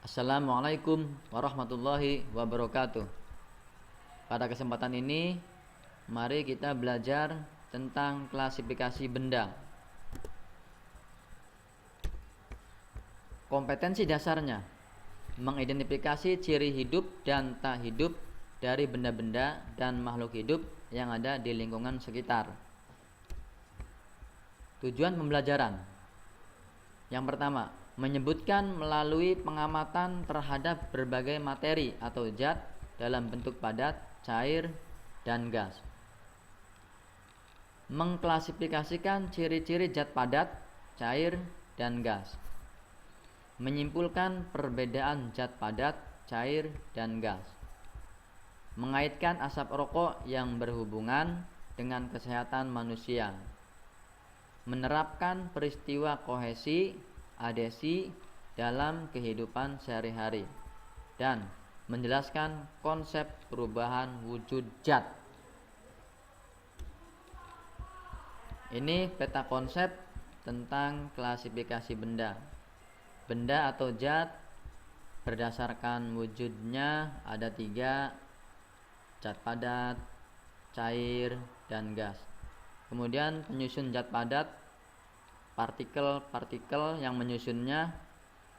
Assalamualaikum warahmatullahi wabarakatuh. Pada kesempatan ini, mari kita belajar tentang klasifikasi benda. Kompetensi dasarnya mengidentifikasi ciri hidup dan tak hidup dari benda-benda dan makhluk hidup yang ada di lingkungan sekitar. Tujuan pembelajaran: yang pertama, menyebutkan melalui pengamatan terhadap berbagai materi atau zat dalam bentuk padat, cair, dan gas. Mengklasifikasikan ciri-ciri zat padat, cair, dan gas. Menyimpulkan perbedaan zat padat, cair, dan gas. Mengaitkan asap rokok yang berhubungan dengan kesehatan manusia. Menerapkan peristiwa kohesi, adesi dalam kehidupan sehari-hari, dan menjelaskan konsep perubahan wujud zat. Ini peta konsep tentang klasifikasi benda. Benda atau zat berdasarkan wujudnya ada 3: zat padat, cair, dan gas. Kemudian penyusun zat padat, partikel-partikel yang menyusunnya,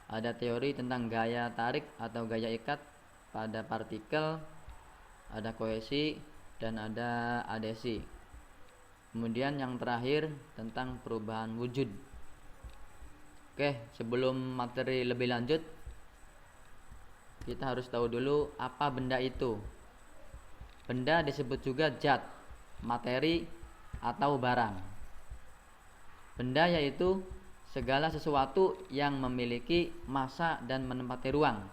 ada teori tentang gaya tarik atau gaya ikat pada partikel, ada kohesi, dan ada adesi. Kemudian yang terakhir tentang perubahan wujud. Oke, sebelum materi lebih lanjut, kita harus tahu dulu apa benda itu. Benda disebut juga zat, materi, atau barang. Benda yaitu segala sesuatu yang memiliki massa dan menempati ruang.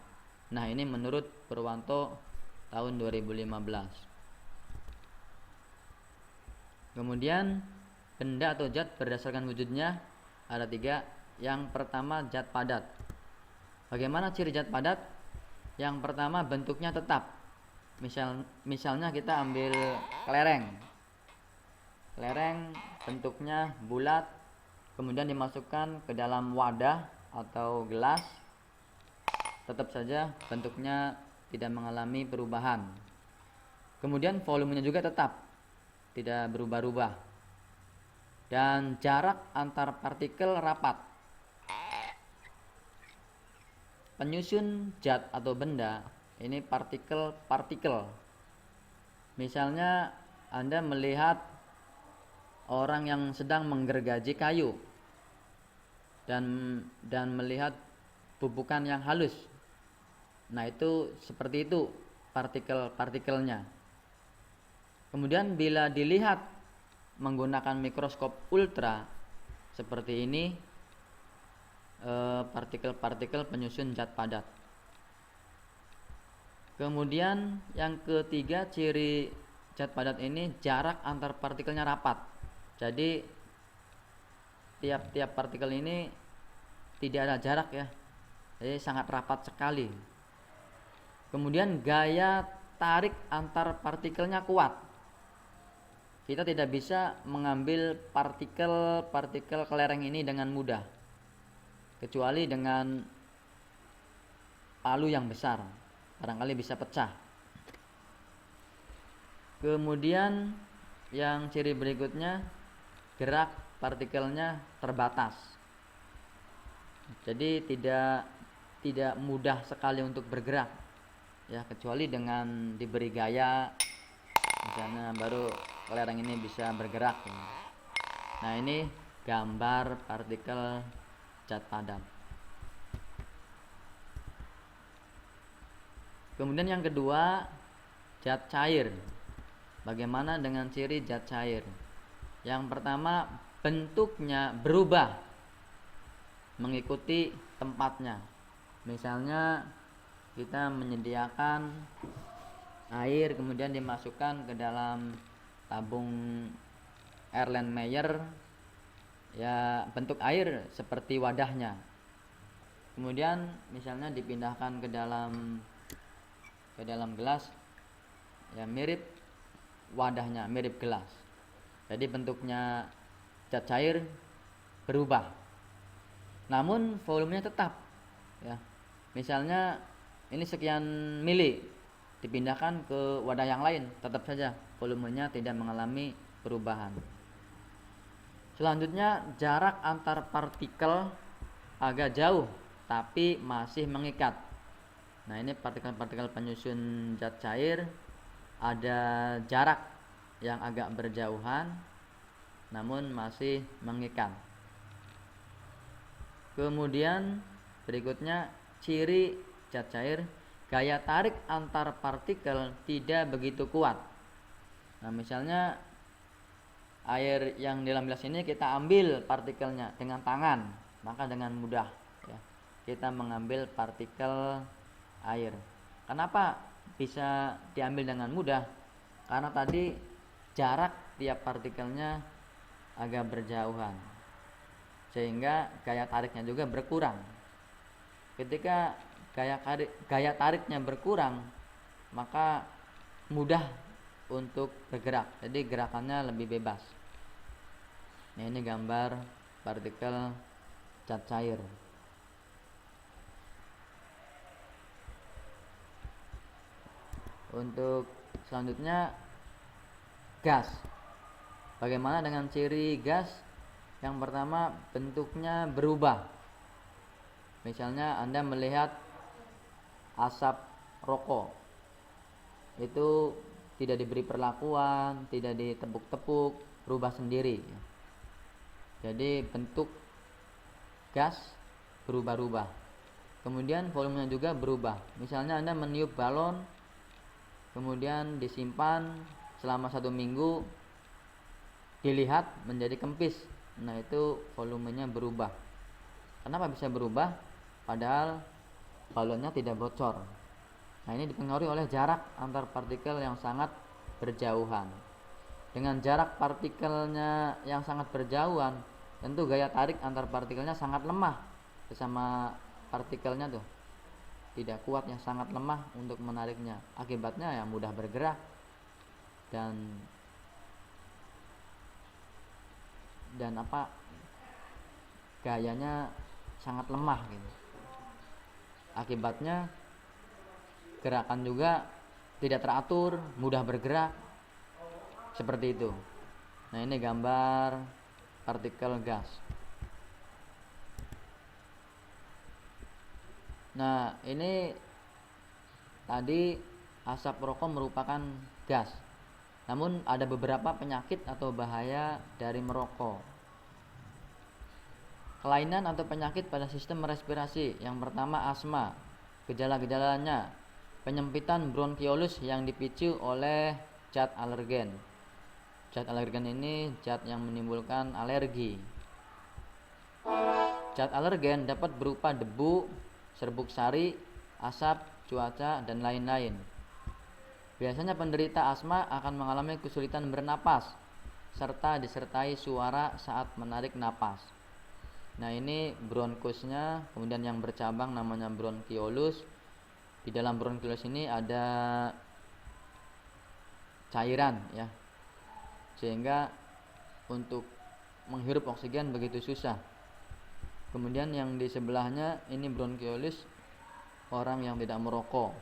Nah, ini menurut Purwanto tahun 2015. Kemudian benda atau zat berdasarkan wujudnya ada 3. Yang pertama, zat padat. Bagaimana ciri zat padat? Yang pertama, bentuknya tetap. Misalnya kita ambil kelereng. Kelereng bentuknya bulat, kemudian dimasukkan ke dalam wadah atau gelas, tetap saja bentuknya tidak mengalami perubahan. Kemudian volumenya juga tetap, tidak berubah-ubah, dan jarak antar partikel rapat. Penyusun zat atau benda ini partikel-partikel. Misalnya Anda melihat orang yang sedang menggergaji kayu dan melihat bubukan yang halus. Nah, itu seperti itu partikel-partikelnya. Kemudian bila dilihat menggunakan mikroskop ultra seperti ini, partikel-partikel penyusun zat padat. Kemudian yang ketiga, ciri zat padat ini jarak antar partikelnya rapat. Jadi tiap partikel ini tidak ada jarak ya, jadi sangat rapat sekali. Kemudian gaya tarik antar partikelnya kuat. Kita tidak bisa mengambil partikel kelereng ini dengan mudah, kecuali dengan palu yang besar, barangkali bisa pecah. Kemudian yang ciri berikutnya, gerak partikelnya terbatas. Jadi tidak mudah sekali untuk bergerak ya, kecuali dengan diberi gaya, misalnya baru kelereng ini bisa bergerak. Nah, ini gambar partikel zat padat. Kemudian yang kedua, zat cair. Bagaimana dengan ciri zat cair? Yang pertama, bentuknya berubah mengikuti tempatnya. Misalnya kita menyediakan air, kemudian dimasukkan ke dalam tabung Erlenmeyer, ya bentuk air seperti wadahnya. Kemudian misalnya dipindahkan ke dalam gelas, ya mirip wadahnya, mirip gelas. Jadi bentuknya zat cair berubah, namun volumenya tetap ya. Misalnya ini sekian mili dipindahkan ke wadah yang lain, tetap saja volumenya tidak mengalami perubahan. Selanjutnya, jarak antar partikel agak jauh tapi masih mengikat. Nah, ini partikel-partikel penyusun zat cair ada jarak yang agak berjauhan namun masih mengikat. Kemudian berikutnya, ciri zat cair, gaya tarik antar partikel tidak begitu kuat. Nah, misalnya air yang di dalam gelas ini kita ambil partikelnya dengan tangan, maka dengan mudah ya, kita mengambil partikel air. Kenapa bisa diambil dengan mudah? Karena tadi jarak tiap partikelnya agak berjauhan, sehingga gaya tariknya juga berkurang. Ketika gaya tariknya berkurang, maka mudah untuk bergerak, jadi gerakannya lebih bebas. Nah, ini gambar partikel zat cair. Untuk selanjutnya, gas. Bagaimana dengan ciri gas? Yang pertama, bentuknya berubah. Misalnya Anda melihat asap rokok, itu tidak diberi perlakuan, tidak ditepuk-tepuk, berubah sendiri. Jadi bentuk gas berubah-ubah. Kemudian volumenya juga berubah. Misalnya Anda meniup balon, kemudian disimpan selama 1 minggu, dilihat menjadi kempis. Nah, itu volumenya berubah. Kenapa bisa berubah? Padahal balonnya tidak bocor. Nah, ini dipengaruhi oleh jarak antar partikel yang sangat berjauhan. Dengan jarak partikelnya yang sangat berjauhan, tentu gaya tarik antar partikelnya sangat lemah. Bersama partikelnya tuh tidak kuat, yang sangat lemah untuk menariknya. Akibatnya ya mudah bergerak dan gayanya sangat lemah gitu. Akibatnya gerakan juga tidak teratur, mudah bergerak, seperti itu. Nah, ini gambar partikel gas. Nah, ini tadi asap rokok merupakan gas. Namun ada beberapa penyakit atau bahaya dari merokok. Kelainan atau penyakit pada sistem respirasi. Yang pertama, asma. Gejala-gejalanya, penyempitan bronkiolus yang dipicu oleh zat alergen. Zat alergen ini zat yang menimbulkan alergi. Zat alergen dapat berupa debu, serbuk sari, asap, cuaca, dan lain-lain. Biasanya penderita asma akan mengalami kesulitan bernapas serta disertai suara saat menarik napas. Nah, ini bronkusnya, kemudian yang bercabang namanya bronkiolus. Di dalam bronkiolus ini ada cairan ya, sehingga untuk menghirup oksigen begitu susah. Kemudian yang di sebelahnya ini bronkiolus orang yang tidak merokok.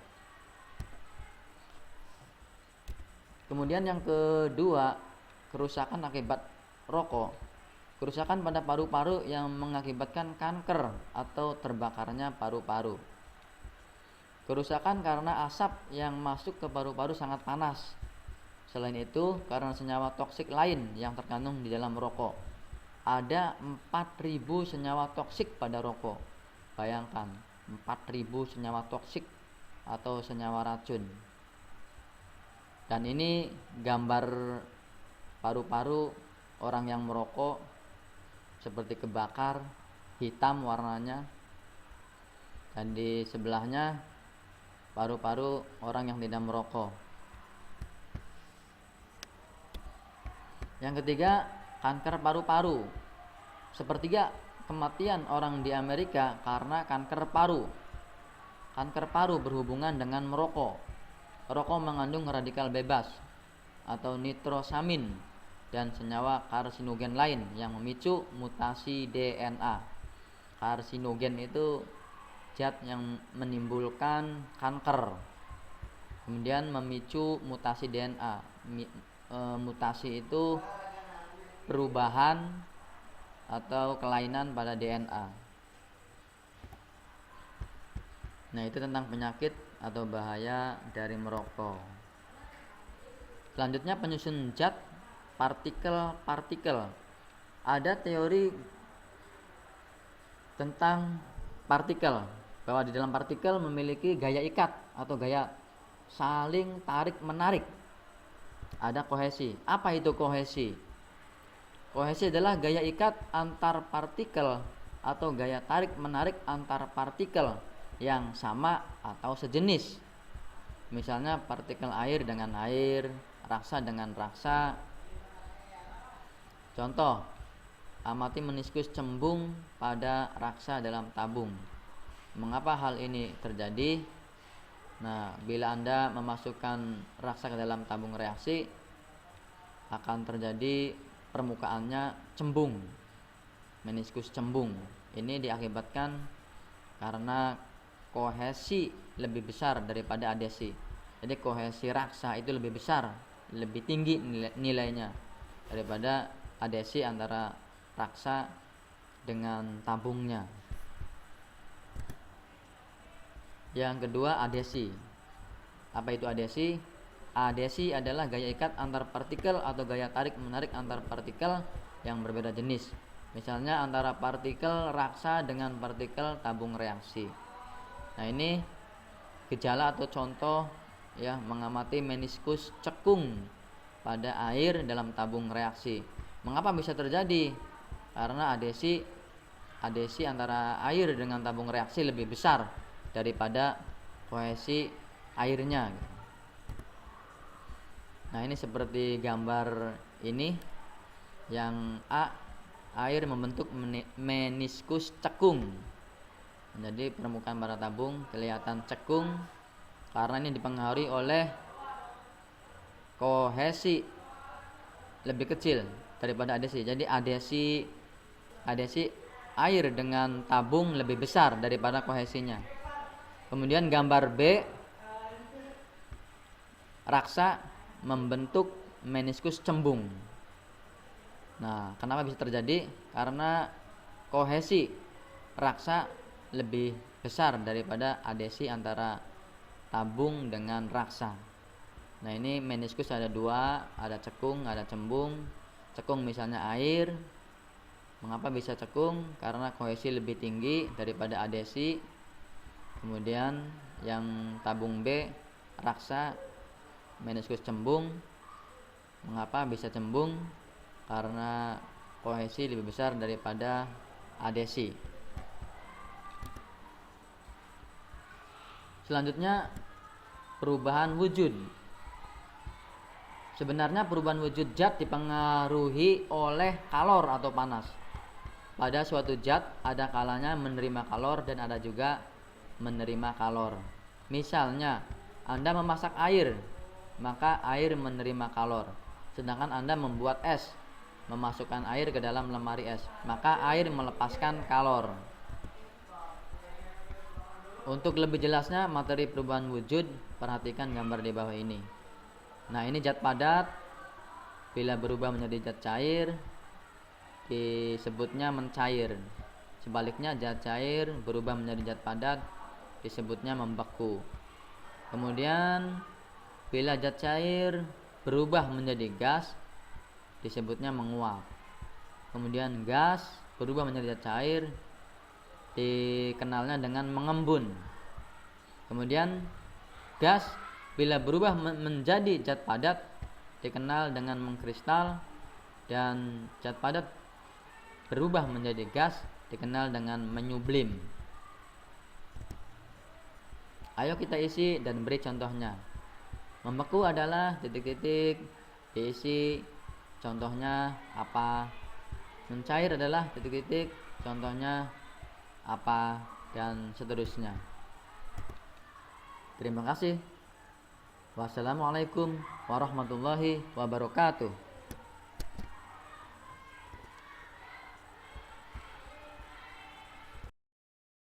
Kemudian yang kedua, kerusakan akibat rokok. Kerusakan pada paru-paru yang mengakibatkan kanker atau terbakarnya paru-paru. Kerusakan karena asap yang masuk ke paru-paru sangat panas. Selain itu, karena senyawa toksik lain yang terkandung di dalam rokok. Ada 4.000 senyawa toksik pada rokok. Bayangkan, 4.000 senyawa toksik atau senyawa racun. Dan ini gambar paru-paru orang yang merokok, seperti kebakar, hitam warnanya. Dan di sebelahnya paru-paru orang yang tidak merokok. Yang ketiga, kanker paru-paru. Sepertiga kematian orang di Amerika karena kanker paru. Kanker paru berhubungan dengan merokok. Rokok mengandung radikal bebas atau nitrosamin dan senyawa karsinogen lain yang memicu mutasi DNA. Karsinogen itu zat yang menimbulkan kanker, kemudian memicu mutasi DNA. Mutasi itu perubahan atau kelainan pada DNA. Nah, itu tentang penyakit atau bahaya dari merokok. Selanjutnya penyusun zat partikel-partikel. Ada teori tentang partikel, bahwa di dalam partikel memiliki gaya ikat atau gaya saling tarik-menarik. Ada kohesi. Apa itu kohesi? Kohesi adalah gaya ikat antar partikel atau gaya tarik-menarik antar partikel yang sama atau sejenis. Misalnya partikel air dengan air, raksa dengan raksa. Contoh, amati meniskus cembung pada raksa dalam tabung. Mengapa hal ini terjadi? Nah, bila Anda memasukkan raksa ke dalam tabung reaksi, akan terjadi permukaannya cembung, meniskus cembung. Ini diakibatkan karena kohesi lebih besar daripada adesi. Jadi kohesi raksa itu lebih besar, lebih tinggi nilainya daripada adesi antara raksa dengan tabungnya. Yang kedua, adesi. Apa itu adesi? Adesi adalah gaya ikat antar partikel atau gaya tarik menarik antar partikel yang berbeda jenis. Misalnya antara partikel raksa dengan partikel tabung reaksi. Nah, ini gejala atau contoh ya, mengamati meniskus cekung pada air dalam tabung reaksi. Mengapa bisa terjadi? Karena adesi antara air dengan tabung reaksi lebih besar daripada kohesi airnya. Nah, ini seperti gambar ini. Yang A, air membentuk meniskus cekung. Jadi permukaan pada tabung kelihatan cekung karena ini dipengaruhi oleh kohesi lebih kecil daripada adesi. Jadi adesi air dengan tabung lebih besar daripada kohesinya. Kemudian gambar B, raksa membentuk meniskus cembung. Nah, kenapa bisa terjadi? Karena kohesi raksa lebih besar daripada adesi antara tabung dengan raksa. Nah, ini meniskus ada dua, ada cekung, ada cembung. Cekung misalnya air. Mengapa bisa cekung? Karena kohesi lebih tinggi daripada adesi. Kemudian yang tabung B, raksa, meniskus cembung. Mengapa bisa cembung? Karena kohesi lebih besar daripada adesi. Selanjutnya, perubahan wujud. Sebenarnya perubahan wujud zat dipengaruhi oleh kalor atau panas. Pada suatu zat ada kalanya menerima kalor dan ada juga menerima kalor. Misalnya, Anda memasak air, maka air menerima kalor. Sedangkan Anda membuat es, memasukkan air ke dalam lemari es, maka air melepaskan kalor. Untuk lebih jelasnya materi perubahan wujud, perhatikan gambar di bawah ini. Nah, ini zat padat bila berubah menjadi zat cair disebutnya mencair. Sebaliknya, zat cair berubah menjadi zat padat disebutnya membeku. Kemudian bila zat cair berubah menjadi gas disebutnya menguap. Kemudian gas berubah menjadi zat cair dikenalnya dengan mengembun. Kemudian gas bila berubah menjadi zat padat dikenal dengan mengkristal, dan zat padat berubah menjadi gas dikenal dengan menyublim. Ayo kita isi dan beri contohnya. Membeku adalah titik-titik, diisi contohnya apa. Mencair adalah titik-titik, contohnya apa, dan seterusnya. Terima kasih. Wassalamualaikum warahmatullahi wabarakatuh.